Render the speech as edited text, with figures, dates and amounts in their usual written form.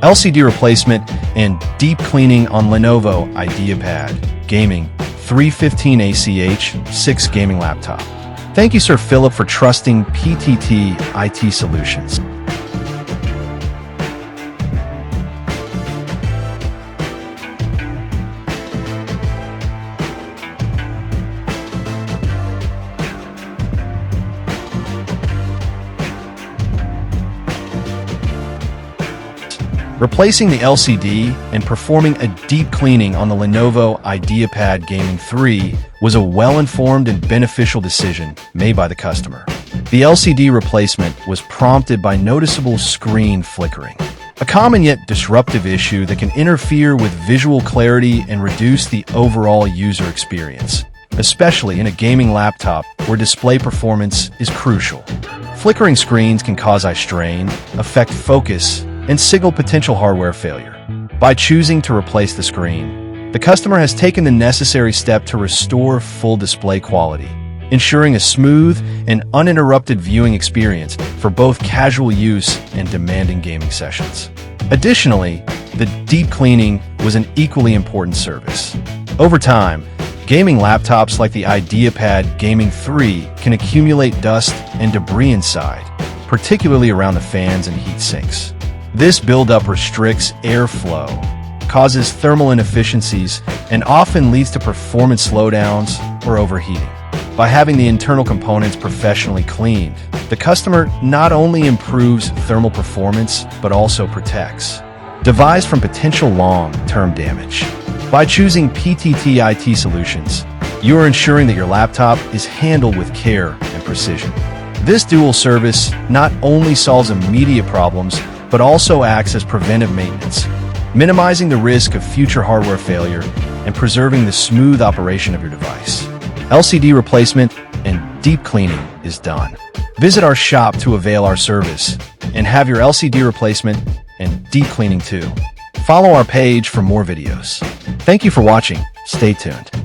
LCD replacement and deep cleaning on Lenovo IdeaPad Gaming 315 ACH 6 gaming laptop. Thank you, Sir Philip, for trusting PTT IT Solutions. Replacing the LCD and performing a deep cleaning on the Lenovo IdeaPad Gaming 3 was a well-informed and beneficial decision made by the customer. The LCD replacement was prompted by noticeable screen flickering, a common yet disruptive issue that can interfere with visual clarity and reduce the overall user experience, especially in a gaming laptop where display performance is crucial. Flickering screens can cause eye strain, affect focus, and signal potential hardware failure. By choosing to replace the screen, the customer has taken the necessary step to restore full display quality, ensuring a smooth and uninterrupted viewing experience for both casual use and demanding gaming sessions. Additionally, the deep cleaning was an equally important service. Over time, gaming laptops like the IdeaPad Gaming 3 can accumulate dust and debris inside, particularly around the fans and heat sinks. This buildup restricts airflow, causes thermal inefficiencies, and often leads to performance slowdowns or overheating. By having the internal components professionally cleaned, the customer not only improves thermal performance, but also protects device from potential long-term damage. By choosing PTT IT Solutions, you are ensuring that your laptop is handled with care and precision. This dual service not only solves immediate problems, but also acts as preventive maintenance, minimizing the risk of future hardware failure and preserving the smooth operation of your device. LCD replacement and deep cleaning is done. Visit our shop to avail our service and have your LCD replacement and deep cleaning too. Follow our page for more videos. Thank you for watching. Stay tuned.